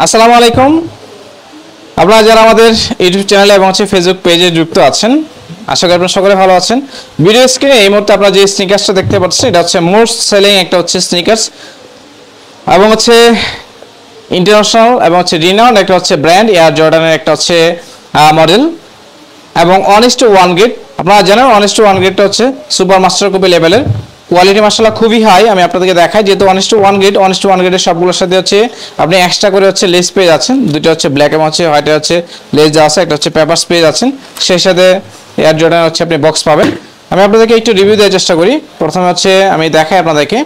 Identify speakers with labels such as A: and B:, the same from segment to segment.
A: আসসালামু আলাইকুম। আপনারা যারা আমাদের ইউটিউব চ্যানেলে এবং ফেসবুক পেজে যুক্ত আছেন, আশা করি আপনারা সকলে ভালো আছেন। ভিডিও স্ক্রিনে এই মুহূর্তে আপনারা যে স্নিকার্সটা দেখতে পাচ্ছেন, এটা হচ্ছে মোস্ট সেলিং একটা স্নিকার্স এবং ইন্টারন্যাশনাল এবং রিনাউন্ড একটা ব্র্যান্ড এয়ার জর্ডানের একটা মডেল এবং 1:1 গ্রেড। আপনারা জানেন 1:1 গ্রেডটা সুপার মাস্টার কপি লেভেলের কোয়ালিটি মাশাআল্লাহ খুবই হাই। আমি আপনাদেরকে দেখাই, যেহেতু 1:1 গ্রেডের সবগুলোর সাথে আপনি এক্সট্রা করে লেস পেয়ে যাচ্ছেন। দুটো ব্ল্যাক এবং হোয়াইটে লেস দেওয়া আছে, একটা পেপারস পেয়ে যাচ্ছেন, সেই সাথে এয়ার জর্ডান আপনি বক্স পাবেন। আমি আপনাদেরকে একটু রিভিউ দেওয়ার চেষ্টা করি। প্রথমে আমি দেখাই আপনাদেরকে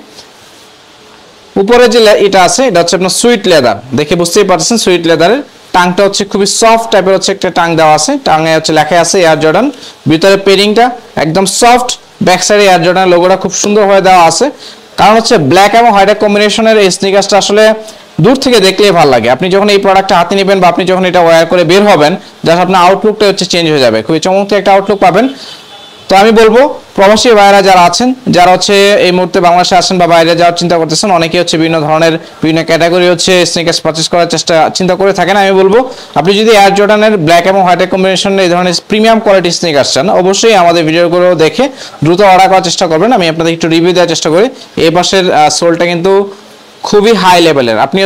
A: উপরে যে এটা আছে, এটা আপনার সুইট লেদার, দেখে বুঝতেই পারছেন সুইট লেদারের। টাংটা খুবই সফট টাইপের একটা টাং দেওয়া আছে, টাঙে লেখা আছে এয়ার জর্ডান। ভিতরে পেরিংটা একদম সফট, ব্যাক সাইডে এয়ার জর্ডান লোগোটা খুব সুন্দরভাবে দেওয়া আছে। কারণ ব্ল্যাক এবং হোয়াইট কম্বিনেশনের এই স্নিকার্সটা আসলে দূর থেকে দেখলেই ভালো লাগে। আপনি যখন এই প্রোডাক্টটা হাতে নেবেন বা আপনি যখন এটা ওয়্যার করে বের হবেন, জাস্ট আপনার আউটলুকটা চেঞ্জ হয়ে যাবে, খুবই চমৎকার একটা আউটলুক পাবেন। তো আমি বলবো প্রবাসী ভাইয়েরা যারা আছেন, যারা এই মুহূর্তে বাংলাদেশে আছেন বা বাইরে যাওয়ার চিন্তা করতেছেন, অনেকেই বিভিন্ন ধরনের বিভিন্ন ক্যাটাগরি স্নিকার্স পারচেজ করার চিন্তা করে থাকেন। আমি বলবো আপনি যদি এয়ার জর্ডানের ব্ল্যাক এবং হোয়াইটের কম্বিনেশনের এই ধরনের প্রিমিয়াম কোয়ালিটি স্নিকার্স চান, অবশ্যই আমাদের ভিডিওগুলো দেখে দ্রুত অর্ডার করার চেষ্টা করবেন। আমি আপনাদের একটু রিভিউ দেওয়ার চেষ্টা করি। এই পাশের সোলটা কিন্তু খুবই হাই লেভেলের। আপনি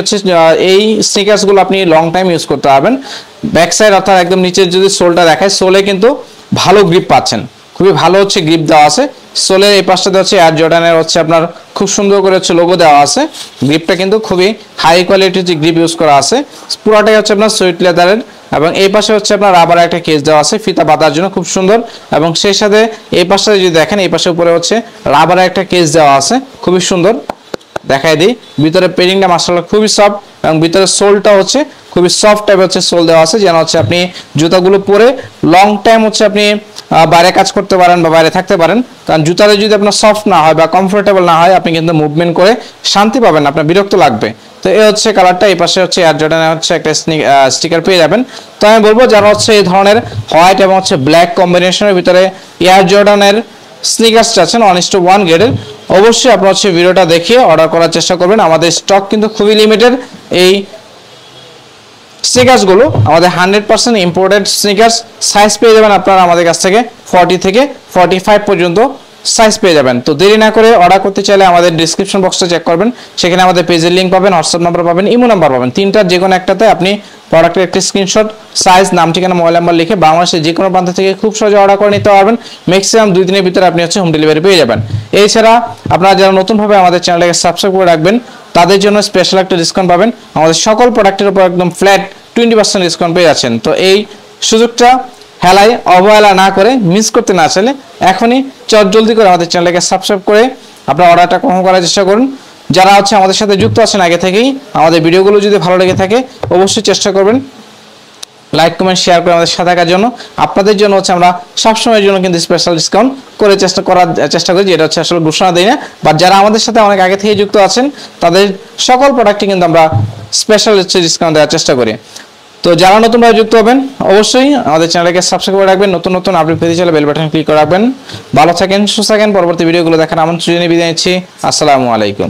A: এই স্নিকার্সগুলো আপনি লং টাইম ইউজ করতে পারবেন। ব্যাক সাইড অর্থাৎ একদম নিচের যদি সোলটা দেখায়, সোলে কিন্তু ভালো গ্রিপ পাচ্ছেন, খুবই ভালো গ্রিপ দেওয়া আছে। সোলের এই পাশটাতে এয়ার জর্ডানের আপনার খুব সুন্দর করে লোগো দেওয়া আছে। গ্রিপটা কিন্তু খুবই হাই কোয়ালিটির গ্রিপ ইউজ করা আছে। পুরোটাই আপনার সুইট লেদারের এবং এই পাশে আপনার রাবার একটা কেস দেওয়া আছে ফিতা বাঁধার জন্য, খুব সুন্দর। এবং সেই সাথে এই পাশটাতে যদি দেখেন, এই পাশে উপরে রাবার একটা কেস দেওয়া আছে, খুবই সুন্দর। দেখাই দিই, ভিতরে পেরিংটা মাশাআল্লাহ খুবই সফট এবং ভিতরে সোলটা খুবই সফট টাইপের সোল দেওয়া আছে, যেন আপনি জুতাগুলো পরে লং টাইম আপনি বাইরে কাজ করতে পারেন বা বাইরে থাকতে পারেন। কারণ জুতাটা যদি আপনার সফট না হয় বা কমফোর্টেবল না হয়, আপনি কিন্তু মুভমেন্ট করে শান্তি পাবেন, আপনার বিরক্ত লাগবে। তো এই কালারটা, এই পাশে এয়ার জর্ডানের একটা স্টিকার পেয়ে যাবেন। তো আমি বলবো যারা এই ধরনের হোয়াইট এবং ব্ল্যাক কম্বিনেশনের ভিতরে এয়ার জর্ডানের স্নিকার্স আছেন 1:1 গ্রেডের, অবশ্যই আপনারা ভিডিওটা দেখিয়ে অর্ডার করার চেষ্টা করবেন। আমাদের স্টক কিন্তু খুবই লিমিটেড। এই স্নিকার্সগুলো আমাদের 100% ইম্পোর্টেড স্নিকার্স। সাইজ পেয়ে যাবেন আপনারা আমাদের কাছ থেকে 40 থেকে 45 পর্যন্ত সাইজ পেয়ে যাবেন। তো দেরি না করে অর্ডার করতে চাইলে আমাদের ডেসক্রিপশন বক্সটা চেক করবেন, সেখানে আমাদের পেজের লিঙ্ক পাবেন, হোয়াটসঅ্যাপ নাম্বার পাবেন, ইমো নাম্বার পাবেন। তিনটার যে কোনো একটাতে আপনি প্রোডাক্টের একটি স্ক্রিনশট, সাইজ, নাম, ঠিকানা, মোবাইল নাম্বার লিখে বাংলাদেশের যে কোনো প্রান্ত থেকে খুব সহজে অর্ডার করে নিতে পারবেন। ম্যাক্সিমাম 2 দিনের ভিতরে আপনি হোম ডেলিভারি পেয়ে যাবেন। এছাড়া আপনারা যারা নতুনভাবে আমাদের চ্যানেলটাকে সাবস্ক্রাইব করে রাখবেন, তাদের জন্য স্পেশাল একটা ডিসকাউন্ট পাবেন। আমাদের সকল প্রোডাক্টের উপর একদম ফ্ল্যাট 20% ডিসকাউন্ট পেয়ে যাচ্ছেন। তো এই সুযোগটা হেলায় অবহেলা না করে, মিস করতে না চাইলে এখনই জলদি করে আমাদের চ্যানেলটাকে সাবস্ক্রাইব করে আপনার অর্ডারটা কনফার্ম করার চেষ্টা করুন। যারা আমাদের সাথে যুক্ত আছেন আগে থেকেই, আমাদের ভিডিওগুলো যদি ভালো লেগে থাকে, অবশ্যই চেষ্টা করবেন লাইক, কমেন্ট, শেয়ার করে আমাদের সাথে থাকার জন্য। আপনাদের জন্য আমরা সবসময়ের জন্য কিন্তু স্পেশাল ডিসকাউন্ট করে করার চেষ্টা করি, যেটা আসলে ঘোষণা দেই না। বাট যারা আমাদের সাথে অনেক আগে থেকে যুক্ত আছেন, তাদের সকল প্রোডাক্টে কিন্তু আমরা স্পেশাল ডিসকাউন্ট দেওয়ার চেষ্টা করি। তো যারা নতুনভাবে যুক্ত হবেন, অবশ্যই আমাদের চ্যানেলকে সাবস্ক্রাইব করে রাখবেন। নতুন আপডেট পেতে চাইলে বেল বাটন ক্লিক করে রাখবেন। ভালো থাকেন, সুস্থ থাকেন। পরবর্তী ভিডিওগুলো দেখার আমন্ত্রণ জানিয়ে বিদায় নিচ্ছি। আসসালামু আলাইকুম।